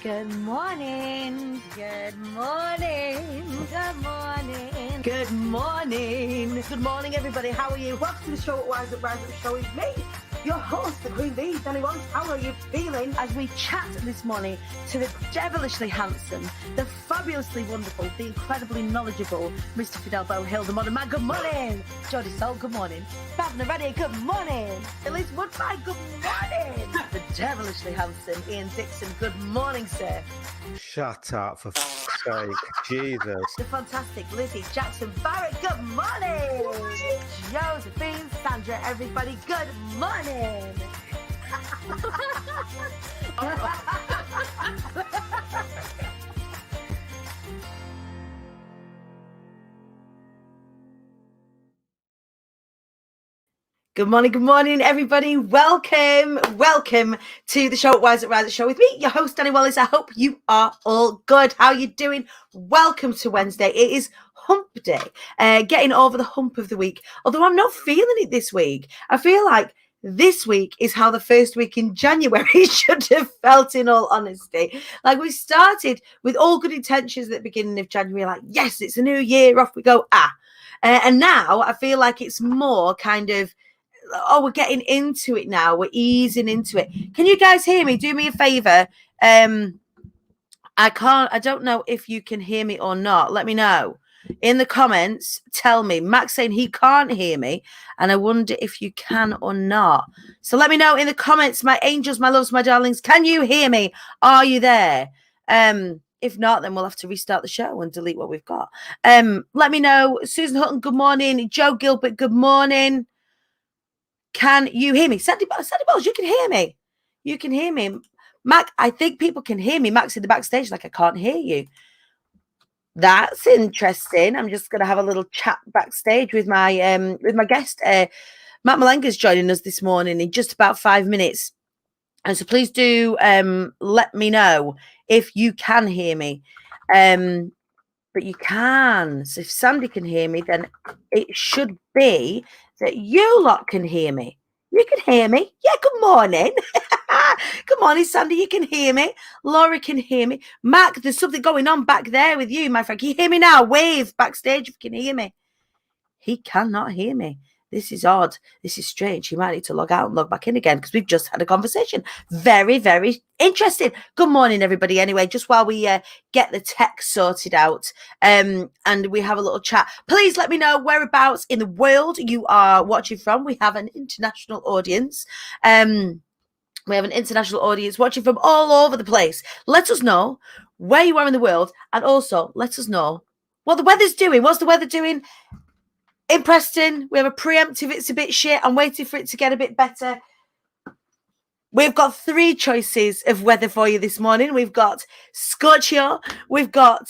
Good morning. Good morning. Good morning. Good morning. Good morning, everybody. How are you? Welcome to the show at Rise Up Show with me, your host, the Queen Bee, Dani. How are you feeling? As we chat this morning to the devilishly handsome, the fabulously wonderful, the incredibly knowledgeable Mr. Fidel Bohill, the modern man. Good morning. Jodie Soul, good morning. Fabna Reddy, good morning. Elise Woodbine, good morning. The devilishly handsome Ian Dixon, good morning, sir. Shut up, for fuck's sake. Jesus. The fantastic Lizzie Jackson Barrett, good morning. Josephine Sandra, everybody, good morning. Good morning, everybody. Welcome to the show, Rise Up Show with me, your host, Dani Wallace. I hope you are all good. How are you doing? Welcome to Wednesday. It is hump day, getting over the hump of the week. Although I'm not feeling it this week. I feel like this week is how the first week in January should have felt, in all honesty. Like, we started with all good intentions at the beginning of January, like, yes, it's a new year, off we go, and now I feel like it's more kind of, we're getting into it now. We're easing into it. Can you guys hear me? Do me a favor. I don't know if you can hear me or not. Let me know in the comments. Tell me. Max saying he can't hear me, and I wonder if you can or not. So let me know in the comments, my angels, my loves, my darlings. Can you hear me? Are you there? If not, then we'll have to restart the show and delete what we've got. Let me know. Susan Hutton, good morning. Joe Gilbert, good morning. Can you hear me? Sandy Balls, you can hear me. You can hear me. Mac, I think people can hear me. Mac's in the backstage like, I can't hear you. That's interesting. I'm just going to have a little chat backstage with my guest. Mak Mulenga's joining us this morning in just about 5 minutes. And so please do let me know if you can hear me. But you can. So if Sandy can hear me, then it should be that you lot can hear me. You can hear me. Yeah, good morning. Good morning, Sandy. You can hear me. Laura can hear me. Mac, there's something going on back there with you, my friend. Can you hear me now? Wave backstage if you can hear me. He cannot hear me. This is odd. This is strange. He might need to log out and log back in again because we've just had a conversation. Very, very interesting. Good morning, everybody. Anyway, just while we get the tech sorted out and we have a little chat, please let me know whereabouts in the world you are watching from. We have an international audience. We have an international audience watching from all over the place. Let us know where you are in the world, and also let us know what the weather's doing. What's the weather doing? In Preston, we have a preemptive, it's a bit shit. I'm waiting for it to get a bit better. We've got 3 choices of weather for you this morning. We've got Scorchio, we've got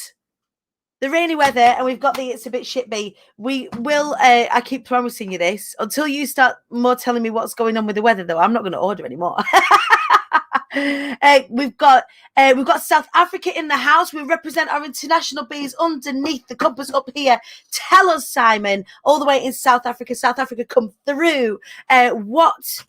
the rainy weather, and we've got the it's a bit shit bee. We will, I keep promising you this, until you start more telling me what's going on with the weather, though, I'm not going to order anymore. We've got South Africa in the house. We represent our international bees underneath the compass up here. Tell us, Simon, all the way in South Africa. South Africa, come through. What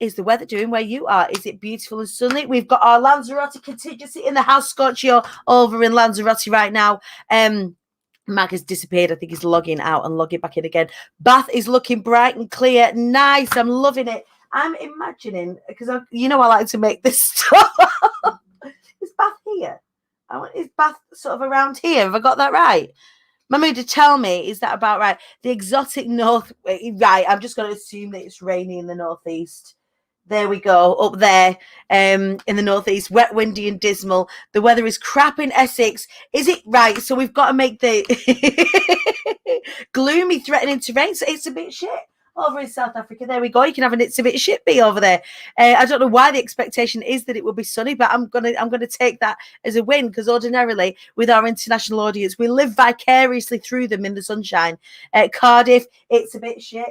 is the weather doing where you are? Is it beautiful and sunny? We've got our Lanzarote contingency in the house. Scorchio over in Lanzarote right now. Mag has disappeared. I think he's logging out and logging back in again. Bath is looking bright and clear. Nice. I'm loving it. I'm imagining, because I like to make this stuff. Is Bath here? Is Bath sort of around here? Have I got that right? Mahmoud, tell me, is that about right? The exotic north, right? I'm just going to assume that it's rainy in the northeast. There we go, up there in the northeast, wet, windy and dismal. The weather is crap in Essex. Is it right? So we've got to make the gloomy, threatening terrain. So it's a bit shit. Over in South Africa, there we go. You can have an it's a bit shit bee over there. I don't know why the expectation is that it will be sunny, but I'm gonna take that as a win, because ordinarily with our international audience, we live vicariously through them in the sunshine. Cardiff, it's a bit shit.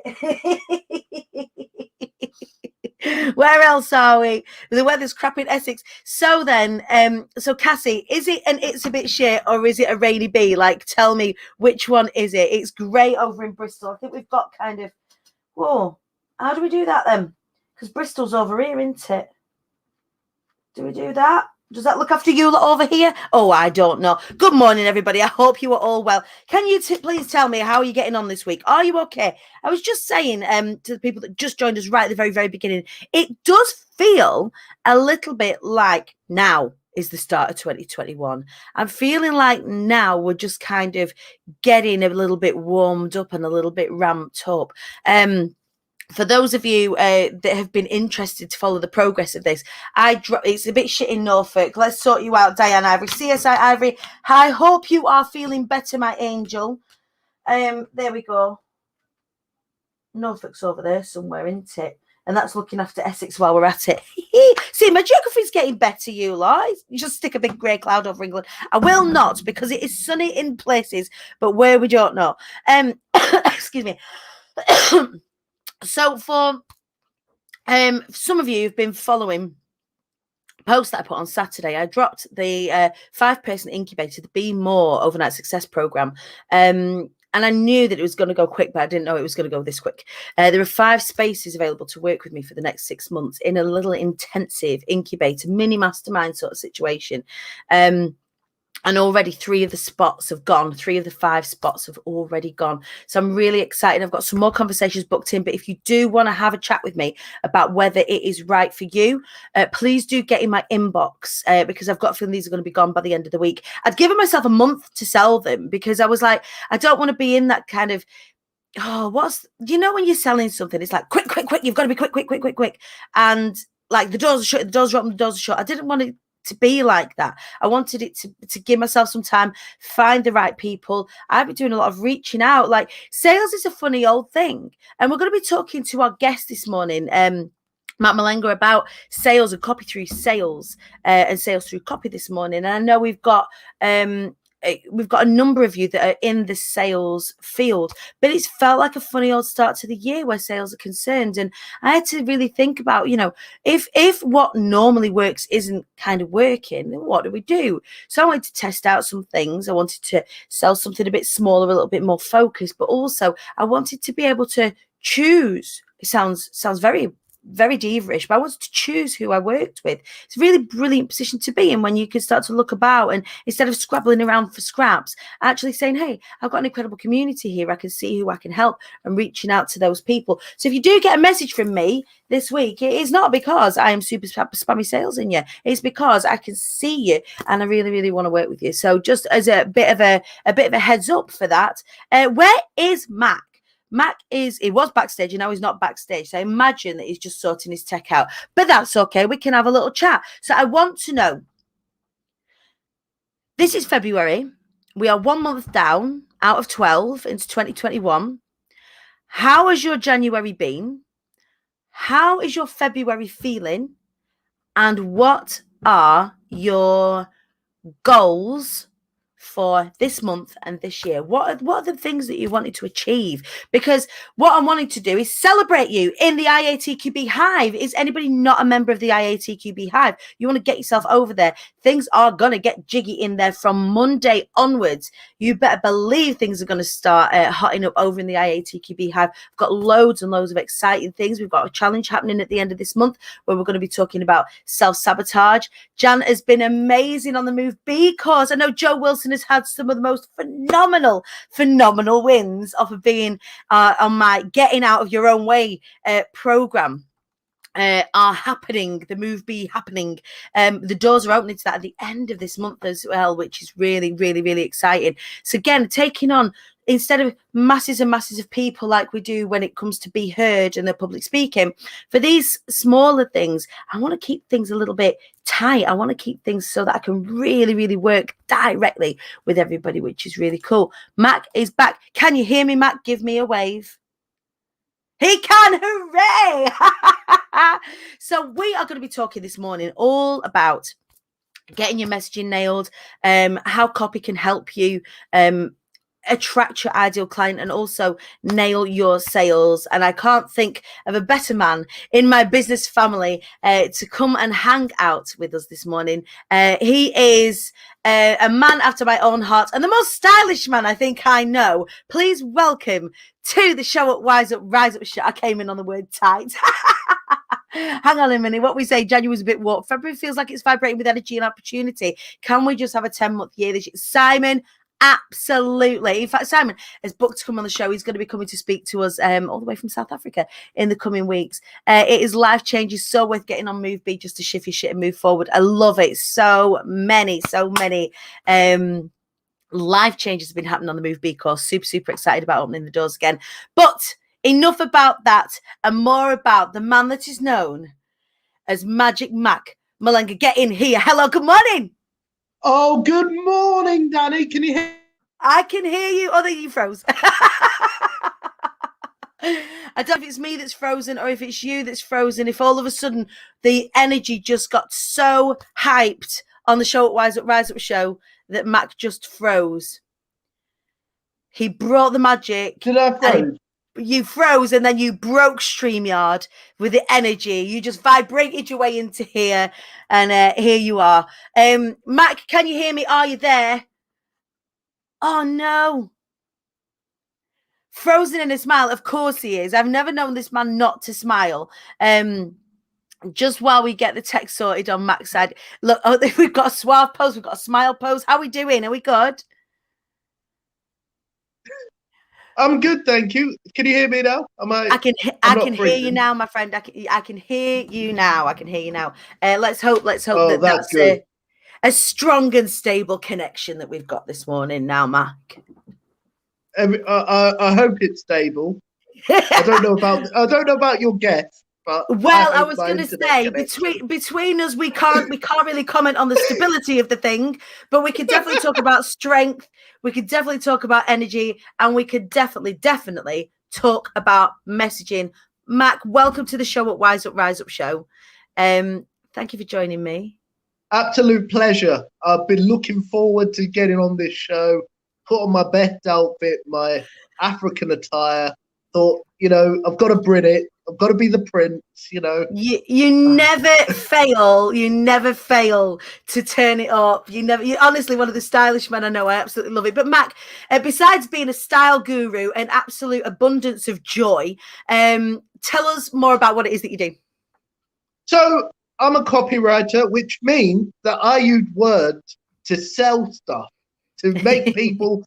Where else are we? The weather's crap in Essex. So then, so Cassie, is it an it's a bit shit or is it a rainy bee? Like, tell me, which one is it? It's grey over in Bristol. I think we've got kind of. Whoa, how do we do that then? Because Bristol's over here, isn't it? Do we do that? Does that look after you lot over here? Oh, I don't know. Good morning, everybody. I hope you are all well. Can you please tell me how are you getting on this week? Are you okay? I was just saying to the people that just joined us right at the very, very beginning, it does feel a little bit like now is the start of 2021. I'm feeling like now we're just kind of getting a little bit warmed up and a little bit ramped up. For those of you that have been interested to follow the progress of this, it's a bit shit in Norfolk. Let's sort you out, Diane Ivory. CSI Ivory, I hope you are feeling better, my angel. There we go. Norfolk's over there somewhere, isn't it? And that's looking after Essex while we're at it. See, my geography's getting better, you lot. You just stick a big grey cloud over England. I will not, because it is sunny in places, but where we don't know. Excuse me. So for some of you who've been following post that I put on Saturday, I dropped the 5-person incubator, the Be More overnight success program. And I knew that it was going to go quick, but I didn't know it was going to go this quick. There are 5 spaces available to work with me for the next 6 months in a little intensive incubator, mini mastermind sort of situation. And already 3 of the spots have gone. 3 of the 5 spots have already gone. So I'm really excited. I've got some more conversations booked in. But if you do want to have a chat with me about whether it is right for you, please do get in my inbox because I've got a feeling these are going to be gone by the end of the week. I'd given myself a month to sell them because I was like, I don't want to be in that kind of, when you're selling something, it's like, quick, you've got to be quick. And like the doors are shut, the doors are open, the doors are shut. I didn't want it to be like that. I wanted it to give myself some time, find the right people. I've been doing a lot of reaching out. Like, sales is a funny old thing. And we're going to be talking to our guest this morning, Mak Mulenga, about sales and copy through sales and sales through copy this morning. And I know we've got a number of you that are in the sales field, but it's felt like a funny old start to the year where sales are concerned. And I had to really think about, if what normally works isn't kind of working, then what do we do? So I wanted to test out some things. I wanted to sell something a bit smaller, a little bit more focused, but also I wanted to be able to choose. It sounds very diva-ish, but I wanted to choose who I worked with. It's a really brilliant position to be in when you can start to look about and instead of scrabbling around for scraps, actually saying, hey, I've got an incredible community here. I can see who I can help and reaching out to those people. So if you do get a message from me this week, it is not because I am super spammy sales in you. It's because I can see you and I really, really want to work with you. So just as a bit of a heads up for that, where is Mac? Mac he was backstage and now he's not backstage. So I imagine that he's just sorting his tech out. But that's okay. We can have a little chat. So I want to know, this is February. We are 1 month down out of 12 into 2021. How has your January been? How is your February feeling? And what are your goals for this month and this year? What are the things that you wanted to achieve? Because what I'm wanting to do is celebrate you in the IATQB Hive. Is anybody not a member of the IATQB Hive? You want to get yourself over there. Things are going to get jiggy in there from Monday onwards. You better believe things are going to start hotting up over in the IATQB Hive. We've got loads and loads of exciting things. We've got a challenge happening at the end of this month where we're going to be talking about self-sabotage. Jan has been amazing on the move because I know Joe Wilson has had some of the most phenomenal wins off of being on my Getting Out of Your Own Way program. Are happening, the move be happening. The doors are opening to that at the end of this month as well, which is really, really, really exciting. So again, taking on, instead of masses and masses of people like we do when it comes to be heard and the public speaking, for these smaller things, I want to keep things a little bit tight. I want to keep things so that I can really, really work directly with everybody, which is really cool. Mac is back. Can you hear me, Mac? Give me a wave. He can, hooray! So we are going to be talking this morning all about getting your messaging nailed, how copy can help you attract your ideal client and also nail your sales. And I can't think of a better man in my business family to come and hang out with us this morning. He is a man after my own heart and the most stylish man I think I know. Please welcome to the Show Up, Wise Up, Rise Up show. I came in on the word tight. Hang on a minute. What we say, January's a bit warm. February feels like it's vibrating with energy and opportunity. Can we just have a 10-month year this year? Simon, absolutely. In fact, Simon has booked to come on the show. He's going to be coming to speak to us all the way from South Africa in the coming weeks. It is life changing, so worth getting on Move B just to shift your shit and move forward. I love it. So many life changes have been happening on the Move B course. Super excited about opening the doors again. But enough about that and more about the man that is known as Magic Mak Mulenga. Get in here. Hello, good morning. Oh, good morning, Dani. Can you hear? I can hear you. Oh, there you froze. I don't know if it's me that's frozen or if it's you that's frozen. If all of a sudden the energy just got so hyped on the show at Rise Up show that Mac just froze. He brought the magic. Did I froze? You froze and then you broke StreamYard with the energy. You just vibrated your way into here, and here you are. Mac, can you hear me? Are you there? Oh no. Frozen in a smile. Of course he is. I've never known this man not to smile. Just while we get the text sorted on Mac's side. Look, we've got a suave pose, we've got a smile pose. How are we doing? Are we good? I'm good, thank you. Can you hear me now? I can hear you now, my friend. I can hear you now. I can hear you now. Let's hope that's good. A strong and stable connection that we've got this morning now, Mac. I hope it's stable. I don't know about your guess, but I was going to say between us, we can't really comment on the stability of the thing, but we could definitely talk about strength. We could definitely talk about energy, and we could definitely talk about messaging. Mac, welcome to the show at Rise Up show. Thank you for joining me. Absolute pleasure. I've been looking forward to getting on this show. Put on my best outfit, my African attire. Thought, I've got to bring it. I've got to be the prince, You never fail. You never fail to turn it up. You're honestly one of the stylish men I know. I absolutely love it. But Mac, besides being a style guru and absolute abundance of joy, tell us more about what it is that you do. So I'm a copywriter, which means that I use words to sell stuff, to make people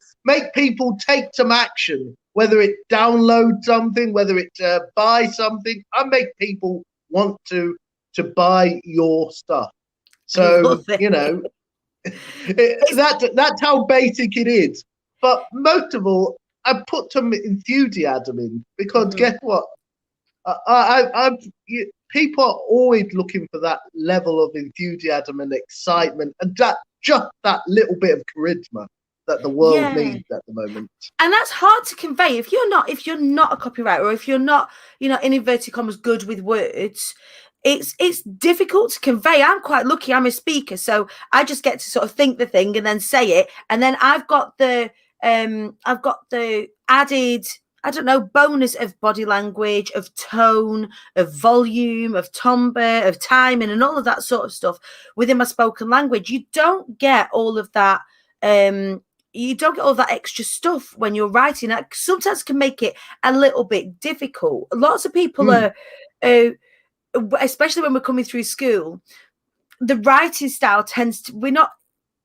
take some action. Whether it download something, whether it buy something, I make people want to buy your stuff. So that's how basic it is. But most of all, I put some enthusiasm in because guess what? People are always looking for that level of enthusiasm and excitement, and just that little bit of charisma that the world needs at the moment. And that's hard to convey if you're not a copywriter, or if you're not, in inverted commas, good with words. It's difficult to convey. I'm quite lucky. I'm a speaker, so I just get to sort of think the thing and then say it. And then I've got the added, I don't know, bonus of body language, of tone, of volume, of timbre, of timing, and all of that sort of stuff within my spoken language. You don't get all of that. You don't get all that extra stuff when you're writing. That sometimes can make it a little bit difficult. Lots of people are, especially when we're coming through school, the writing style we're not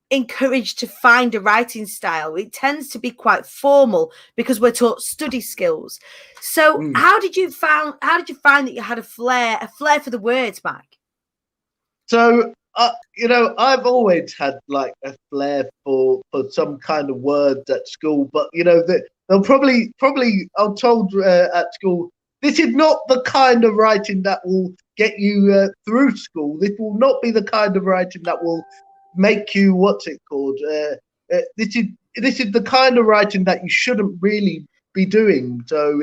encouraged to find a writing style. It tends to be quite formal because we're taught study skills. So how did you find that you had a flair for the words, Mike? So I've always had like a flair for some kind of words at school, but they'll probably I'm told at school, this is not the kind of writing that will get you through school. This will not be the kind of writing that will make you, what's it called? This is the kind of writing that you shouldn't really be doing. So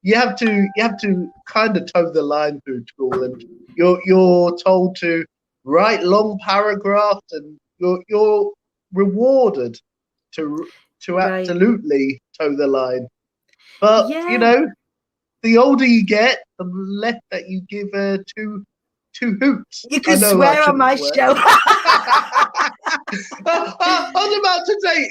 you have to kind of toe the line through school, and you're told to write long paragraphs, and you're rewarded to absolutely toe the line. But the older you get, the less that you give two hoots. You can swear on my show. I was about to say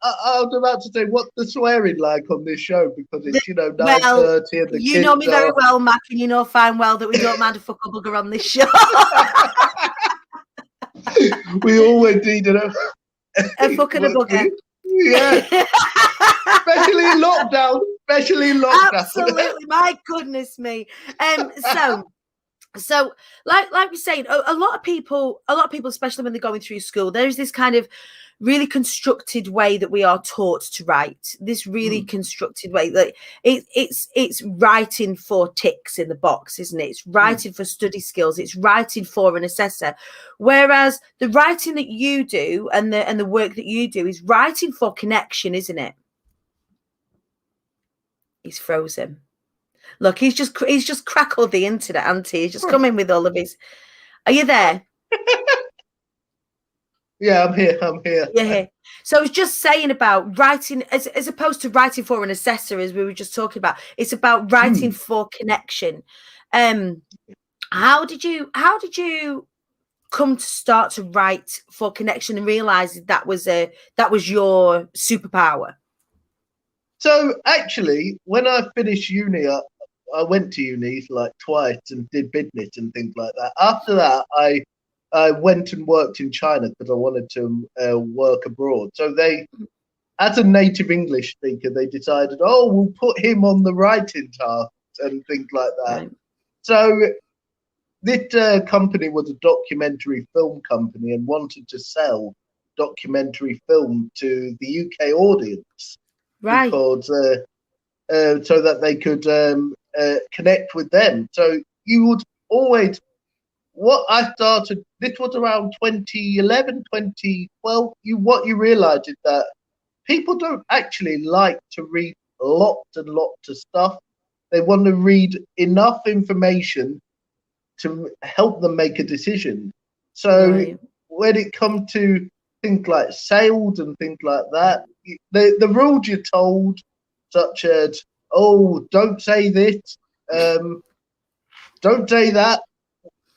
I was about to say what's the swearing like on this show, because it's, you know, 9:30 and the you kids know me very are... well, Mac, and you know fine well that we don't mind a fuckle bugger on this show. We always need a fucking a bugger. Yeah. Especially in lockdown. Absolutely, my goodness me. So like we're saying, a lot of people, especially when they're going through school, there's this kind of really constructed way that we are taught to write. This really constructed way, like it's writing for ticks in the box, isn't it? It's writing for study skills. It's writing for an assessor. Whereas the writing that you do and the work that you do is writing for connection, isn't it? He's frozen. Look, he's just crackled the internet, auntie. He's just come in with all of his. Are you there? Yeah, I'm here. You're here. So I was just saying about writing, as opposed to writing for an assessor, as we were just talking about. It's about writing for connection. How did you come to start to write for connection and realize that was your superpower? So actually, when I finished uni, I went to uni like twice and did business and things like that. After that, I went and worked in China because I wanted to work abroad. So they, as a native English speaker, they decided, oh, we'll put him on the writing task and things like that. Right. So this company was a documentary film company and wanted to sell documentary film to the UK audience. Right. Because so that they could connect with them. So you would always, what I started, this was around 2011, 2012, what you realize is that people don't actually like to read lots and lots of stuff. They want to read enough information to help them make a decision. So when it comes to things like sales and things like that, the rules you're told, such as, oh, don't say this, don't say that,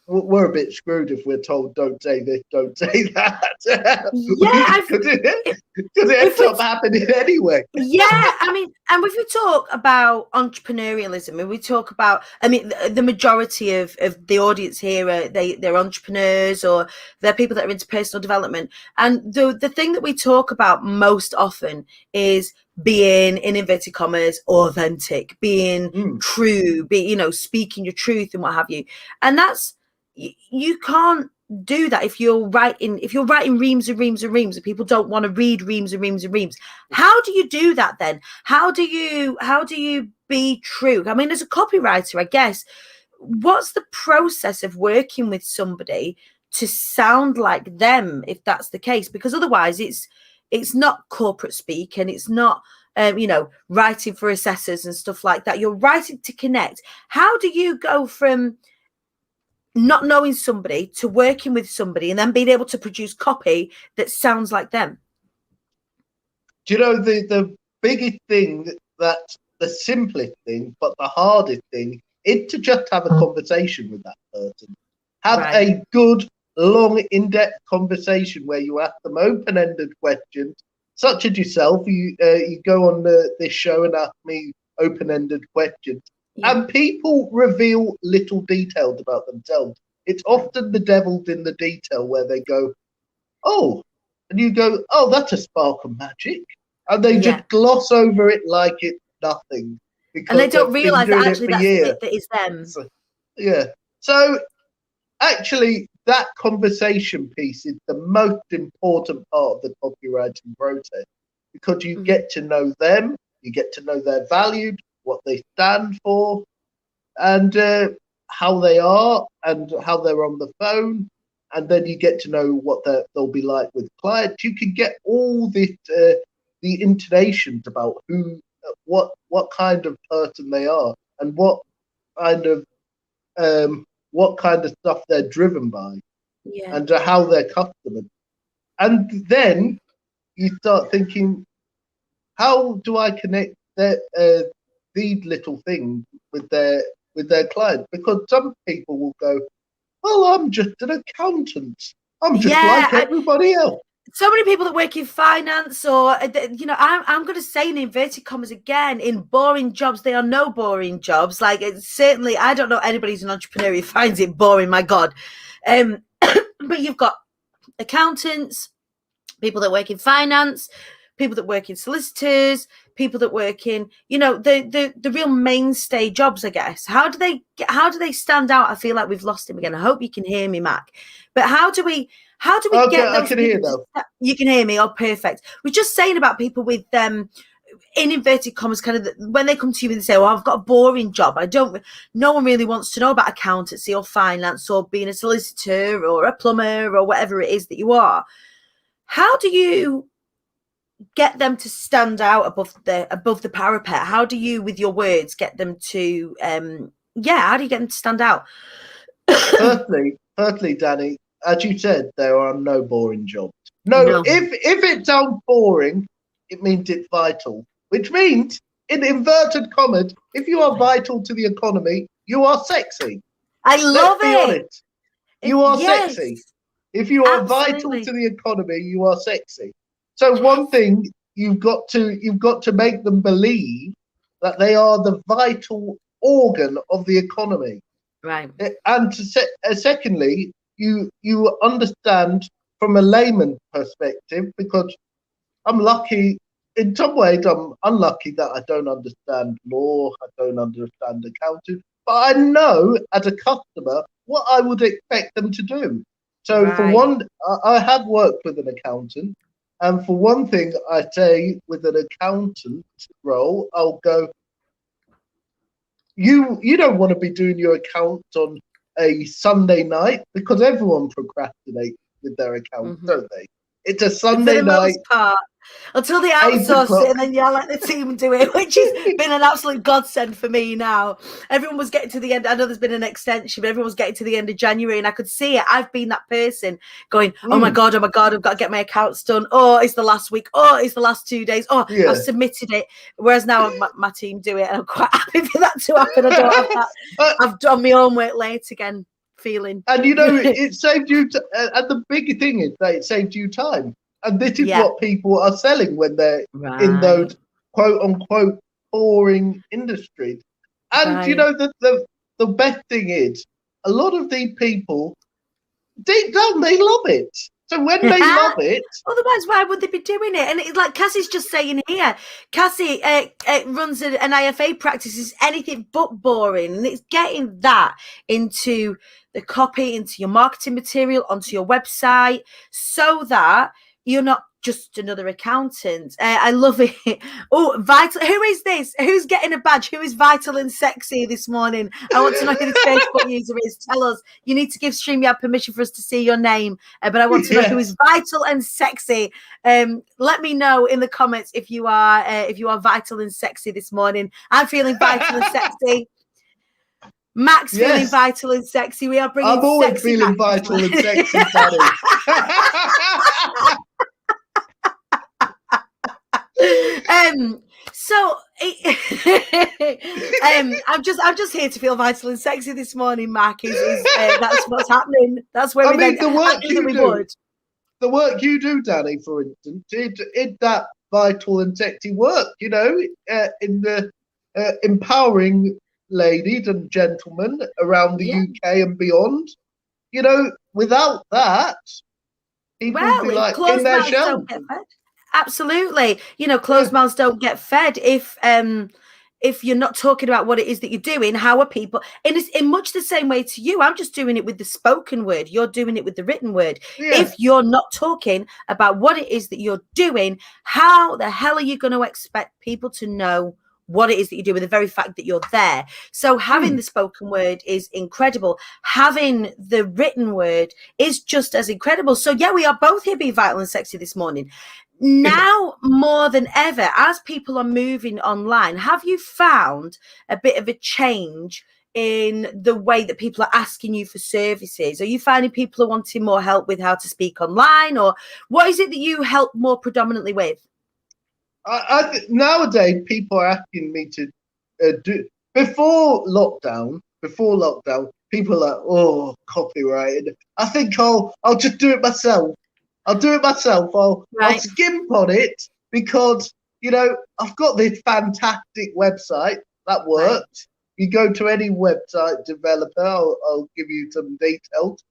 we're a bit screwed if we're told don't say this, don't say that. Yeah, because it ends up happening anyway. Yeah, I mean, and if we talk about entrepreneurialism, and we talk about, I mean, the majority of the audience here are they're entrepreneurs, or they're people that are into personal development, and the thing that we talk about most often is being, in inverted commas, authentic, being true, speaking your truth and what have you, and that's, you can't do that if you're writing reams and reams and reams and people don't want to read reams and reams and reams. How do you do that then? How do you be true? I mean, as a copywriter, I guess, what's the process of working with somebody to sound like them, if that's the case? Because otherwise it's not corporate speak, and it's not writing for assessors and stuff like that. You're writing to connect. How do you go from not knowing somebody to working with somebody and then being able to produce copy that sounds like them? Do you know the biggest thing, that's the simplest thing, but the hardest thing, is to just have a conversation with that person. Have a good, long, in-depth conversation where you ask them open-ended questions, such as yourself. You go on this show and ask me open-ended questions. Yeah. And people reveal little details about themselves. It's often the devil's in the detail, where they go, oh, and you go, oh, that's a spark of magic. And they just gloss over it like it's nothing. And they don't realise that actually that's the bit that is them. So, yeah. So actually, that conversation piece is the most important part of the copywriting process, because you get to know them, you get to know their values, what they stand for, and how they are, and how they're on the phone, and then you get to know what they'll be like with clients. You can get all this, the intonations about what kind of person they are, and what kind of stuff they're driven by, and how they're customers. And then you start thinking, how do I connect these little things with their clients? Because some people will go, well, I'm just an accountant. I'm just like everybody else. So many people that work in finance or, you know, I'm going to say in inverted commas again, in boring jobs, they are no boring jobs. Like, certainly, I don't know anybody who's an entrepreneur who finds it boring, my God. But you've got accountants, people that work in finance, people that work in solicitors, people that work in, you know, the real mainstay jobs, I guess. How do they stand out? I feel like we've lost him again. I hope you can hear me, Mac. But how do we get those? I can hear you. You can hear me. Oh, perfect. We're just saying about people with in inverted commas, kind of when they come to you and say, "Oh, I've got a boring job. No one really wants to know about accountancy or finance or being a solicitor or a plumber or whatever it is that you are." How do you get them to stand out above the parapet? How do you, with your words, get them to how do you get them to stand out? Firstly, Dani, as you said, there are no boring jobs. No. If it sounds boring, it means it's vital, which means, in inverted commas, if you are vital to the economy, you are sexy. I love it. Let's be honest. You are yes. sexy. If you are vital to the economy, you are sexy. So one thing you've got to make them believe that they are the vital organ of the economy. Right. And secondly, you understand from a layman perspective, because I'm lucky. In some ways, I'm unlucky that I don't understand law, I don't understand accounting, but I know as a customer what I would expect them to do. So for one, I have worked with an accountant, and for one thing, I say with an accountant role, I'll go, you don't want to be doing your accounts on a Sunday night, because everyone procrastinates with their account, don't they? It's a Sunday night. Most part, until they outsource it and then let the team do it, which has been an absolute godsend for me now. Everyone was getting to the end. I know there's been an extension, but everyone's getting to the end of January, and I could see it. I've been that person going, oh my God, I've got to get my accounts done. Oh, it's the last week. Oh, it's the last 2 days. Oh, I've submitted it. Whereas now my team do it, and I'm quite happy for that to happen. I don't have that. I've done my own work late again. Feeling. And you know, it saved you and the big thing is that it saved you time, and this is what people are selling when they're in those quote unquote boring industries. And you know, the best thing is, a lot of these people deep down they love it. So when they love it, otherwise why would they be doing it? And it's like Cassie's just saying here, Cassie runs an IFA practice, is anything but boring, and it's getting that into the copy, into your marketing material, onto your website, so that you're not just another accountant. I love it. Oh, vital. Who is this? Who's getting a badge? Who is vital and sexy this morning? I want to know who this Facebook user is. Tell us. You need to give StreamYard permission for us to see your name, but I want to know who is vital and sexy. Let me know in the comments if you are vital and sexy this morning. I'm feeling vital and sexy. Mac's feeling vital and sexy. We are bringing. I'm always feeling vital and sexy, Dani. So I'm just here to feel vital and sexy this morning, Mac. That's what's happening. That's where the work you do, Dani, for instance, is that vital and sexy work. You know, in the empowering ladies and gentlemen around the UK and beyond. You know, without that, people would be like in their shell. Absolutely. You know, closed mouths don't get fed. If you're not talking about what it is that you're doing, how are people? And it's in much the same way to you. I'm just doing it with the spoken word. You're doing it with the written word. If you're not talking about what it is that you're doing, how the hell are you going to expect people to know what it is that you do with the very fact that you're there? So having the spoken word is incredible. Having the written word is just as incredible. So yeah, we are both here being vital and sexy this morning. Now more than ever, as people are moving online, have you found a bit of a change in the way that people are asking you for services? Are you finding people are wanting more help with how to speak online, or what is it that you help more predominantly with? Nowadays, people are asking me to do before lockdown. people are like, oh, copyright. I think I'll just do it myself. I'll do it myself. I'll skimp on it because, you know, I've got this fantastic website that works. Right. You go to any website developer, I'll give you some details.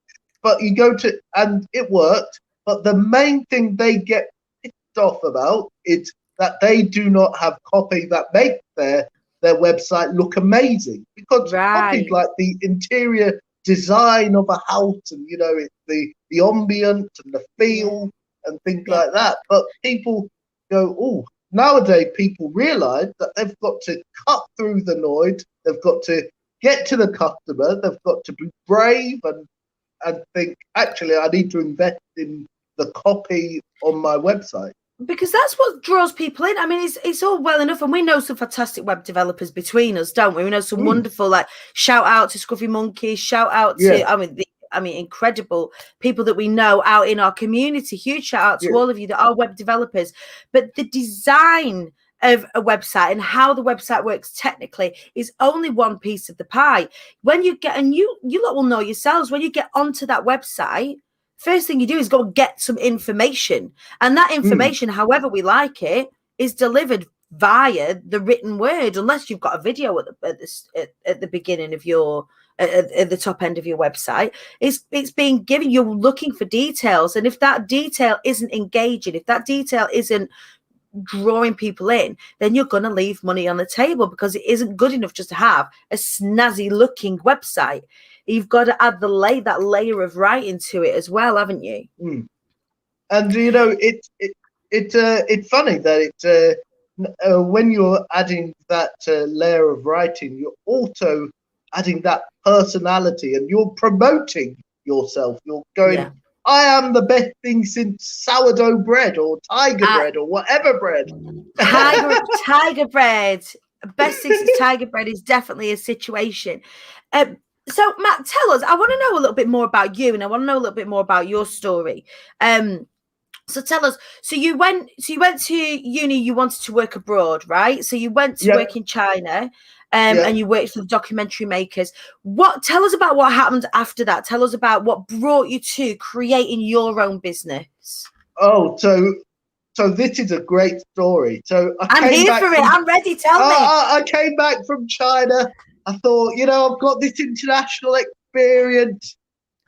But you go to, and it worked. But the main thing they get pissed off about is that they do not have copy that make their website look amazing. Because copy, like the interior design of a house, and you know, it's the ambient and the feel and things like that. But people go, oh, nowadays people realise that they've got to cut through the noise, they've got to get to the customer, they've got to be brave and think, actually, I need to invest in the copy on my website. Because that's what draws people in. I mean, it's all well enough, and we know some fantastic web developers between us, don't we? We know some wonderful, like, shout out to Scruffy Monkeys, shout out to, I mean, incredible people that we know out in our community. Huge shout out to all of you that are web developers. But the design of a website and how the website works technically is only one piece of the pie. When you get, and you lot will know yourselves, when you get onto that website, first thing you do is go get some information. And that information, however we like it, is delivered via the written word, unless you've got a video at the beginning of your, at the top end of your website. It's being given, you're looking for details. And if that detail isn't engaging, if that detail isn't drawing people in, then you're going to leave money on the table, because it isn't good enough just to have a snazzy looking website. You've got to add that layer of writing to it as well, haven't you? And you know, it's funny that when you're adding that layer of writing, you're also adding that personality, and you're promoting yourself. You're going, I am the best thing since sourdough bread or tiger bread or whatever bread. Tiger bread. Best thing since tiger bread is definitely a situation. So, Matt, tell us, I want to know a little bit more about you, and I want to know a little bit more about your story. So tell us, so you went to uni, you wanted to work abroad, right? So you went to work in China, and you worked for the documentary makers. Tell us about what happened after that. Tell us about what brought you to creating your own business. Oh, so this is a great story. So I'm here for it. I'm ready. Tell me. I came back from China. I thought, you know, I've got this international experience.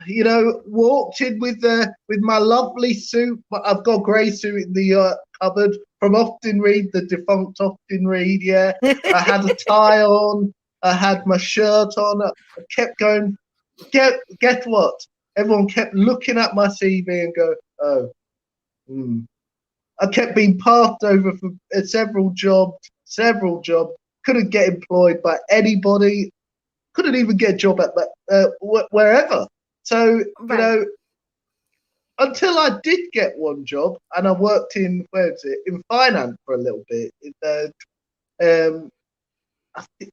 You know, walked in with my lovely suit. I've got a grey suit in the cupboard from Austin Reed, the defunct Austin Reed. Yeah, I had a tie on. I had my shirt on. I kept going. Get what? Everyone kept looking at my CV and go, oh. I kept being passed over for several jobs. Couldn't get employed by anybody. Couldn't even get a job at wherever. So, you know, until I did get one job, and I worked in finance for a little bit.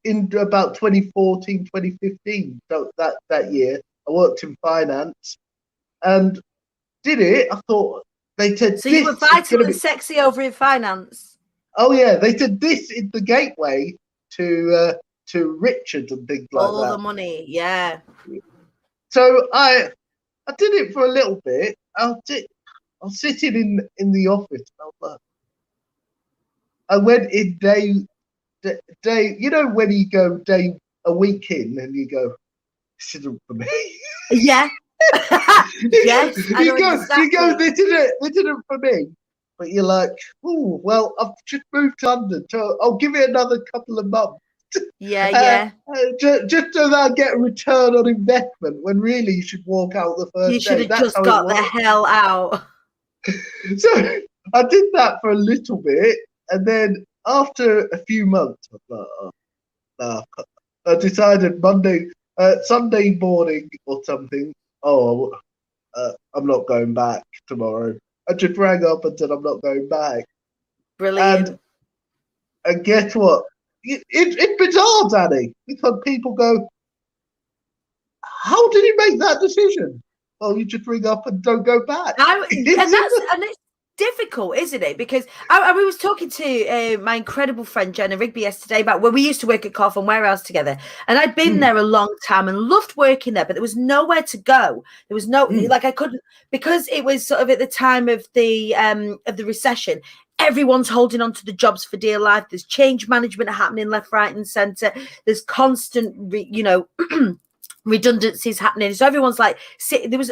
In about 2014, 2015, so that year, I worked in finance and did it. I thought, they said, so you were vital and sexy over in finance. Oh yeah, they said this is the gateway to Richard and things like that. All the money, yeah. So I did it for a little bit. I was sitting in the office. I went in day. You know when you go a week in and you go, this isn't for me. Yeah. Yes. You go. This isn't for me. But you're like, oh well, I've just moved to London, so I'll give it another couple of months. Yeah. Just so that I get a return on investment, when really you should walk out the first day. You should have just got the hell out. So I did that for a little bit, and then after a few months, I decided Sunday morning or something, I'm not going back tomorrow. I just rang up and said I'm not going back. Brilliant. And guess what? It's bizarre, Dani, because people go, how did you make that decision? Well, you just ring up and don't go back. And it's difficult, isn't it? Because I was talking to my incredible friend Jenna Rigby yesterday about when we used to work at Carphone Warehouse together, and I'd been there a long time and loved working there, but there was nowhere to go. There was no like I couldn't, because it was sort of at the time of the recession. Everyone's holding on to the jobs for dear life. There's change management happening left, right, and centre. There's constant, redundancies happening. So everyone's like,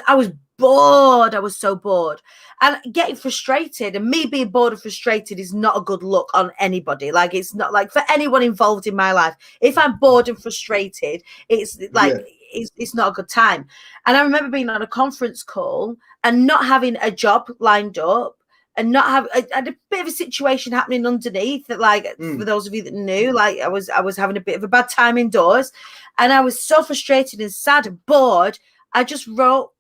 I was bored. I was so bored, and getting frustrated. And me being bored and frustrated is not a good look on anybody. Like, it's not like for anyone involved in my life. If I'm bored and frustrated, it's like it's not a good time. And I remember being on a conference call and not having a job lined up. And not have I had a bit of a situation happening underneath that, like, for those of you that knew, like I was having a bit of a bad time indoors, and I was so frustrated and sad and bored. I just wrote,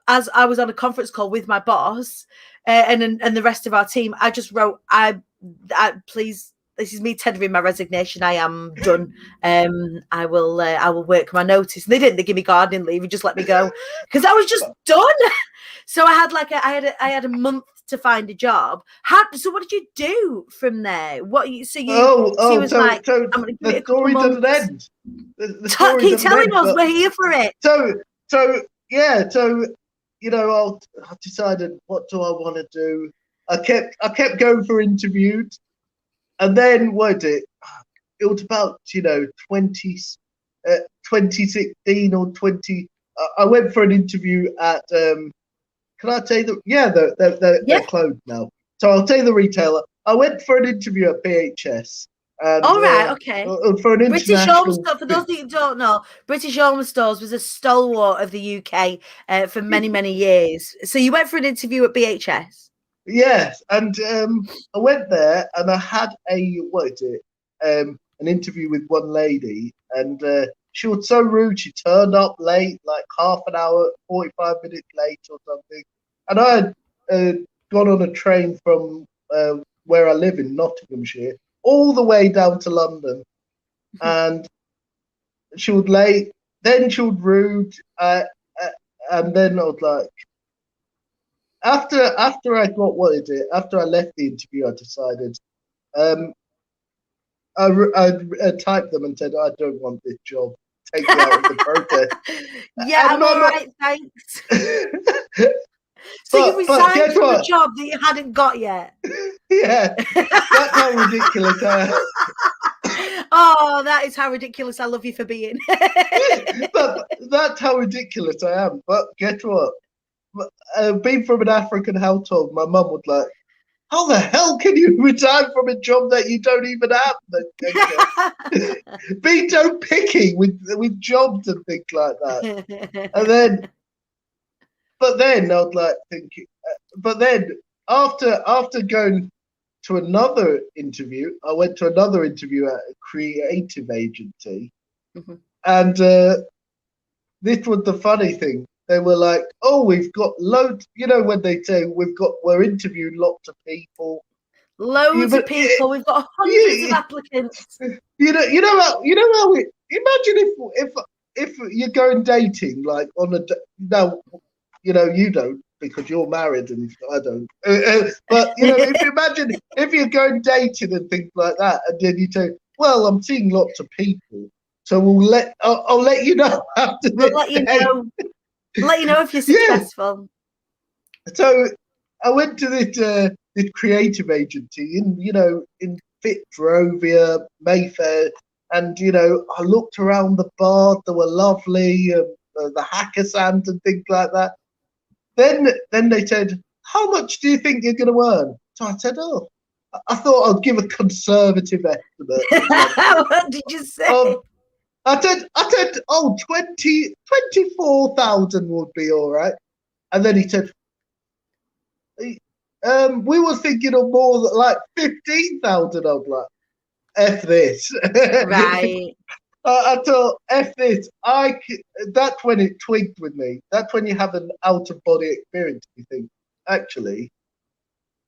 as I was on a conference call with my boss and the rest of our team, I just wrote, I please, this is me tendering my resignation. I am done. I will work my notice. And they didn't. They give me gardening leave and just let me go because I was just done. So I had a month to find a job. So what did you do from there? The story doesn't end. Keep telling us, we're here for it. I decided, what do I want to do? I kept going for interviews, and then it was about 2016 or 20. I went for an interview at can I tell you they're closed now. So I'll tell you the retailer. I went for an interview at BHS. And, all right, okay. For an British Home Stores, for those of you who don't know, British Home Stores was a stalwart of the UK for many, many years. So you went for an interview at BHS? Yes, and I went there and I had an interview with one lady, and she was so rude. She turned up late, like half an hour, 45 minutes late or something. And I had gone on a train from where I live in Nottinghamshire all the way down to London. And she was late. Then she was rude. And then I was like, after I got after I left the interview, I decided, I typed them and said, I don't want this job. Take me out of the protest. Yeah, I'm all right, thanks. So you resigned from a job that you hadn't got yet? Yeah, that's how ridiculous I am. Oh, that is how ridiculous I love you for being. But that's how ridiculous I am. But guess what? Being from an African household, my mum was like, how the hell can you resign from a job that you don't even have? Being so picky with jobs and things like that. And then, but then I was like thinking, but then after going to another interview, I went to another interview at a creative agency. And this was the funny thing. They were like, oh, we've got loads, when they say we're interviewing lots of people. Loads of people, we've got hundreds of applicants. Imagine if you're going dating, like on you don't, because you're married and I don't. But if you imagine if you're going dating and things like that, and then you say, well, I'm seeing lots of people, so I'll let you know after this. We'll let you know. Let you know if you're successful. Yeah. So I went to this creative agency in Fitzrovia, Mayfair, and I looked around the bar. They were lovely, the hackathons and things like that. Then they said, "How much do you think you're going to earn?" So I said, "Oh, I thought I'd give a conservative estimate." What did you say? I said, 24,000 would be all right. And then he said, we were thinking of more like 15,000. I was like, F this. Right. I thought, F this. That's when it twigged with me. That's when you have an out-of-body experience. You think, actually,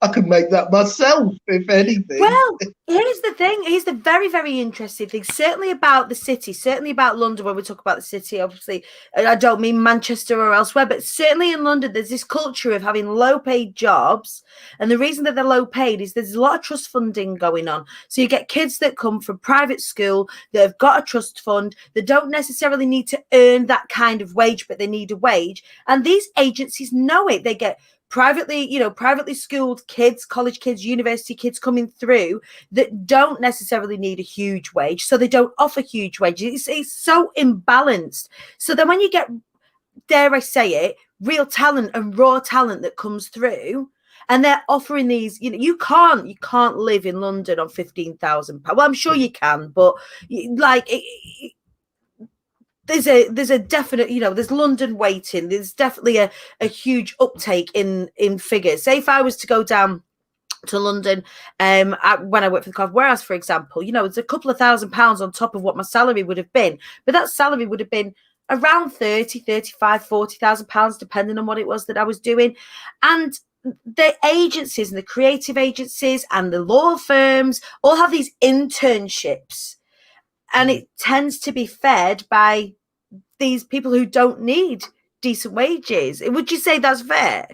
I could make that myself, if anything. Well, here's the thing. Here's the very, very interesting thing. Certainly about the city, certainly about London, when we talk about the city, obviously, I don't mean Manchester or elsewhere, but certainly in London, there's this culture of having low-paid jobs. And the reason that they're low-paid is there's a lot of trust funding going on. So you get kids that come from private school that have got a trust fund that don't necessarily need to earn that kind of wage, but they need a wage. And these agencies know it. They get privately schooled kids, college kids, university kids coming through that don't necessarily need a huge wage. So they don't offer huge wages. It's so imbalanced. So then when you get, dare I say it, real talent and raw talent that comes through, and they're offering these, you can't live in London on £15,000. Well, I'm sure you can, but there's a definite, there's London waiting. There's definitely a huge uptake in figures. Say if I was to go down to London, when I worked for the Cov Warehouse, for example, it's a couple of £1,000s on top of what my salary would have been. But that salary would have been around 30, 35, £40,000, depending on what it was that I was doing. And the agencies and the creative agencies and the law firms all have these internships. And it tends to be fed by these people who don't need decent wages. Would you say that's fair?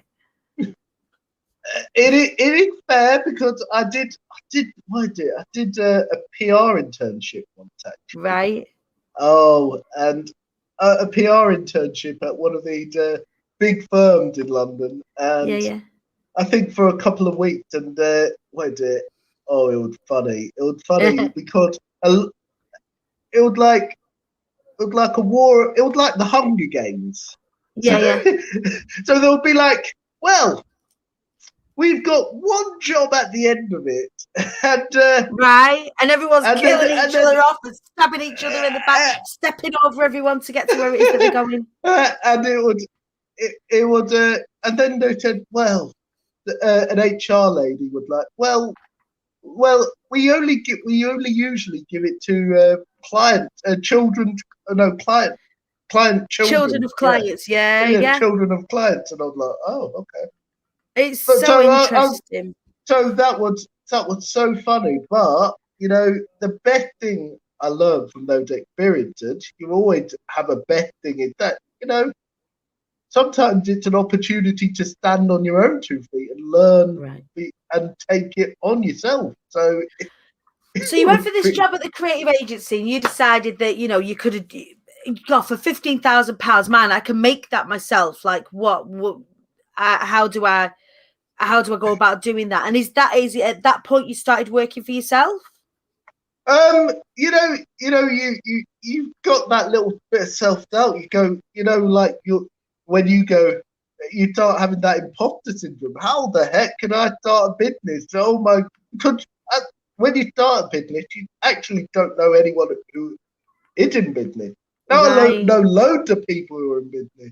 It is fair, because I did a PR internship once, actually. Right. Oh, and a PR internship at one of the big firms in London. And yeah. I think for a couple of weeks, and it was funny. It was funny because it was like a war. It was like the Hunger Games. Yeah. So they'll be like, well, we've got one job at the end of it, and right, and everyone's killing each other off and stabbing each other in the back, stepping over everyone to get to where it is that they're going. And it would, and then they said, well, an HR lady would like, well, we only usually give it to client children. No, client children. Children of clients, yeah. Children of clients, and I was like, oh, okay. It's so interesting. So that was so funny. But the best thing I learned from those experiences, you always have a best thing, is that sometimes it's an opportunity to stand on your own 2 feet and learn and take it on yourself. So you went for this job at the creative agency, and you decided that you could have got for £15,000. Man, I can make that myself. Like what? How do I go about doing that? And is it at that point you started working for yourself? You've got that little bit of self-doubt. You go, when you start having that imposter syndrome. How the heck can I start a business? Oh my! Because when you start a business, you actually don't know anyone who is in business. Now I know loads of people who are in business.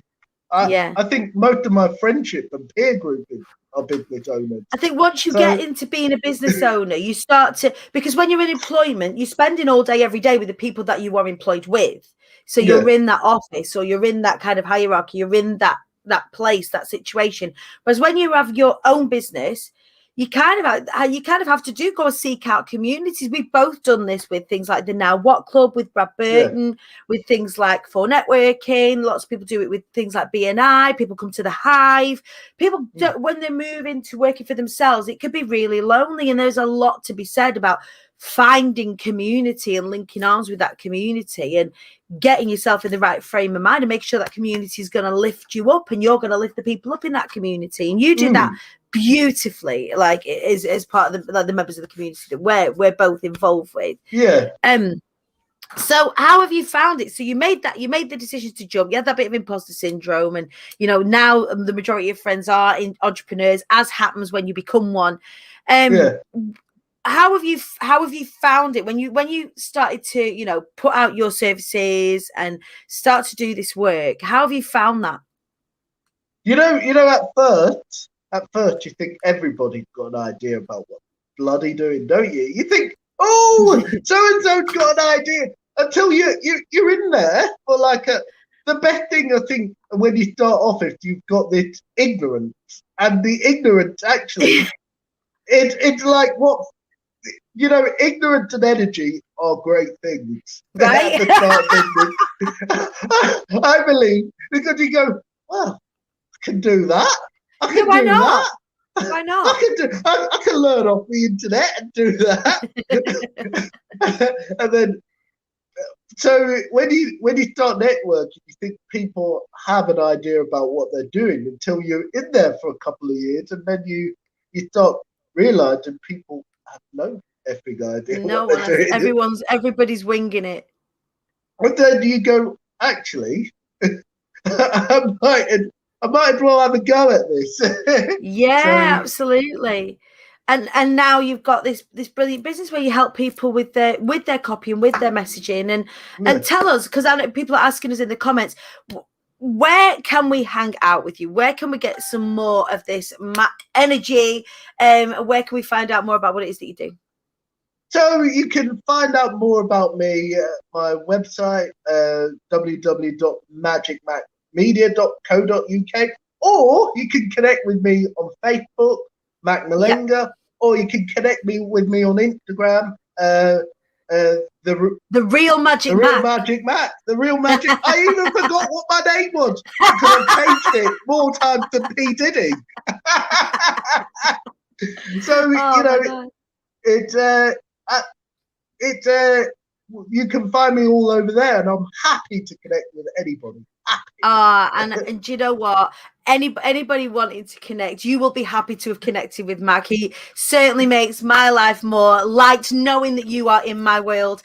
I think most of my friendship and peer group are business owners. I think once you get into being a business owner, you start to, because when you're in employment, you're spending all day, every day with the people that you are employed with. So you're in that office, or you're in that kind of hierarchy, you're in that place, that situation. Whereas when you have your own business, you kind of have to go and seek out communities. We've both done this with things like the Now What Club with Brad Burton, with things like For Networking. Lots of people do it with things like BNI. People come to the Hive. People, when they move into working for themselves, it could be really lonely. And there's a lot to be said about finding community and linking arms with that community and getting yourself in the right frame of mind and make sure that community is going to lift you up and you're going to lift the people up in that community. And you do that beautifully, like as part of the members of the community that we're both involved with. So how have you found it? So you made the decision to jump. You had that bit of imposter syndrome, and now the majority of friends are entrepreneurs, as happens when you become one. How have you found it when you started to put out your services and start to do this work? How have you found that? At first you think everybody's got an idea about what bloody doing, don't you? You think, oh, so and so's got an idea, until you're in there for the best thing I think when you start off is you've got this ignorance, and the ignorance actually it's like what, ignorance and energy are great things. Right? At the start of business. I believe, because you go, well, I can do that. I can why do not? that. Why not? I can learn off the internet and do that. And then, so when you start networking, you think people have an idea about what they're doing until you're in there for a couple of years, and then you start realizing people have no effing idea No what one they're has, doing. everybody's winging it. And then you go, actually, I might as well have a go at this. Yeah, So absolutely. And now you've got this brilliant business where you help people with their copy and with their messaging, yeah. and tell us, because I know people are asking us in the comments, where can we hang out with you? Where can we get some more of this Mac energy? Where can we find out more about what it is that you do? So you can find out more about me at my website, www.magicmacmedia.co.uk, or you can connect with me on Facebook, Mak Mulenga, or you can connect with me on Instagram, the real Magic Mac. The real magic. I even forgot what my name was because I've changed it more times than P Diddy. So you can find me all over there, and I'm happy to connect with anybody. And do you know what? Anybody wanting to connect, you will be happy to have connected with Mac. He certainly makes my life more light knowing that you are in my world.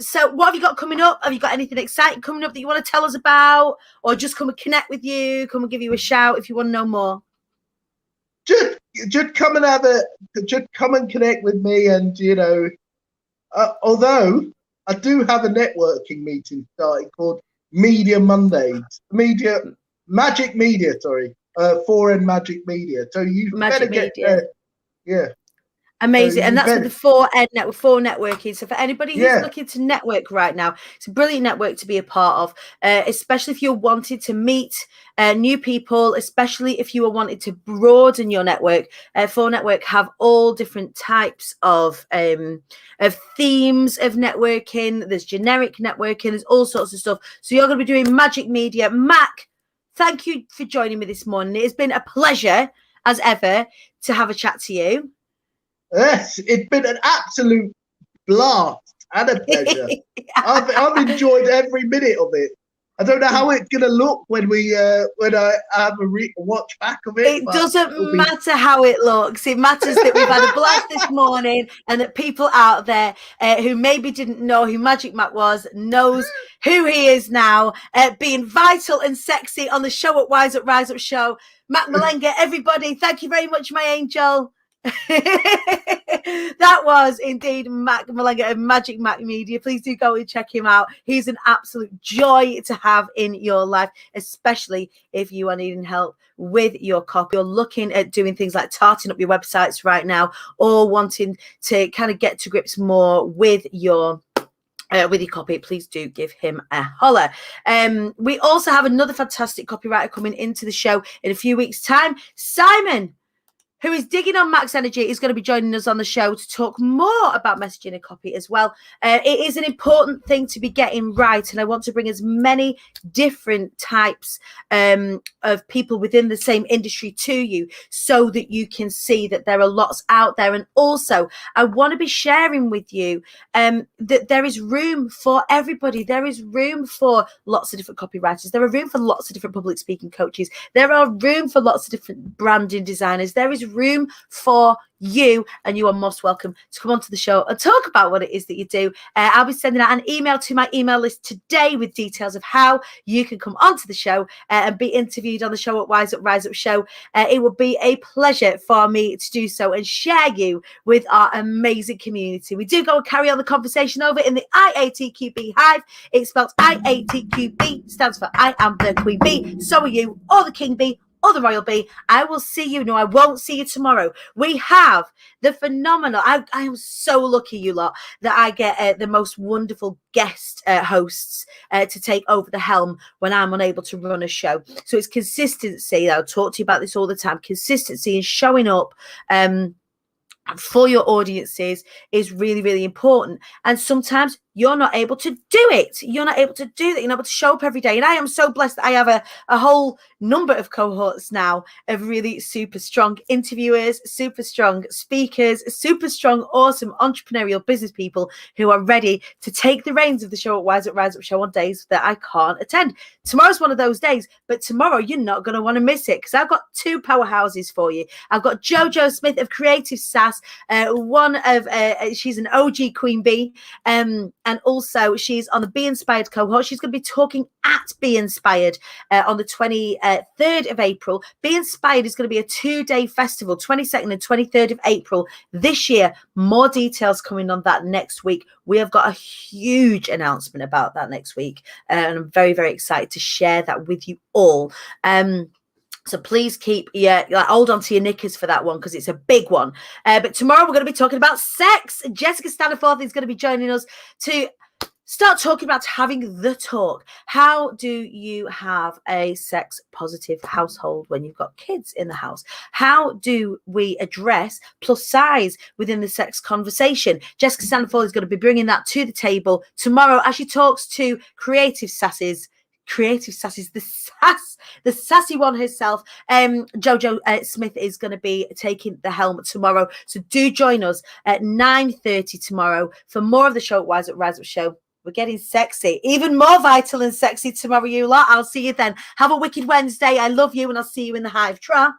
So what have you got coming up? Have you got anything exciting coming up that you want to tell us about, or just come and connect with you, come and give you a shout if you want to know more? Just come and come and connect with me, and although I do have a networking meeting starting called Media Mondays, Magic Media, sorry, 4N Magic Media. So you better get yeah. Amazing. And that's with the 4N network, 4 networking. So for anybody who's looking to network right now, it's a brilliant network to be a part of, especially if you're wanting to meet new people, especially if you are wanting to broaden your network. 4 network have all different types of themes of networking. There's generic networking. There's all sorts of stuff. So you're going to be doing Magic Media. Mac, thank you for joining me this morning. It has been a pleasure, as ever, to have a chat to you. Yes, it's been an absolute blast and a pleasure. I've enjoyed every minute of it. I don't know how it's gonna look when I have a watch back of it. It doesn't matter how it looks. It matters that we've had a blast this morning, and that people out there who maybe didn't know who Magic Mac was knows who he is now, being vital and sexy on the show at Rise Up Show. Mak Mulenga, everybody, thank you very much, my angel. That was indeed Mak Mulenga of Magic Mac Media. Please do go and check him out. He's an absolute joy to have in your life, especially if you are needing help with your copy. You're looking at doing things like tarting up your websites right now, or wanting to kind of get to grips more with your copy. Please do give him a holler. We also have another fantastic copywriter coming into the show in a few weeks' time. Simon, who is digging on Mac's energy, is going to be joining us on the show to talk more about messaging and copy as well. It is an important thing to be getting right, and I want to bring as many different types of people within the same industry to you, so that you can see that there are lots out there. And also, I want to be sharing with you that there is room for everybody. There is room for lots of different copywriters. There are room for lots of different public speaking coaches. There are room for lots of different branding designers. There is room for you, and you are most welcome to come onto the show and talk about what it is that you do. I'll be sending out an email to my email list today with details of how you can come onto the show and be interviewed on the show at Rise Up Show. It will be a pleasure for me to do so and share you with our amazing community. We do go and carry on the conversation over in the IATQB Hive. It's spelled IATQB, stands for I am the Queen Bee, so are you, or the King Bee, or the Royal Bee. I will see you. No, I won't see you tomorrow. We have the phenomenal, I am so lucky, you lot, that I get the most wonderful guest hosts to take over the helm when I'm unable to run a show. So it's consistency. I'll talk to you about this all the time. Consistency and showing up for your audiences is really, really important. And sometimes you're not able to do it. You're not able to do that. You're not able to show up every day. And I am so blessed that I have a whole number of cohorts now of really super strong interviewers, super strong speakers, super strong, awesome entrepreneurial business people who are ready to take the reins of the show at Rise Up Show on days that I can't attend. Tomorrow's one of those days, but tomorrow you're not going to want to miss it because I've got two powerhouses for you. I've got Jojo Smith of Creative Sass, she's an OG Queen Bee, and also she's on the Be Inspired cohort. She's going to be talking at Be Inspired on the 23rd of April. Be Inspired is going to be a 2-day festival, 22nd and 23rd of April this year. More details coming on that next week. We have got a huge announcement about that next week, and I'm very, very excited to share that with you all. So please hold on to your knickers for that one because it's a big one. But tomorrow we're going to be talking about sex. Jessica Staniforth is going to be joining us to start talking about having the talk. How do you have a sex positive household when you've got kids in the house? How do we address plus size within the sex conversation? Jessica Staniforth is going to be bringing that to the table tomorrow as she talks to Creative Sasses, the sassy one herself. Jojo Smith is going to be taking the helm tomorrow. So do join us at 9:30 tomorrow for more of the show at Rise Up Show. We're getting sexy, even more vital and sexy tomorrow, you lot. I'll see you then. Have a wicked Wednesday. I love you, and I'll see you in the hive. Tra.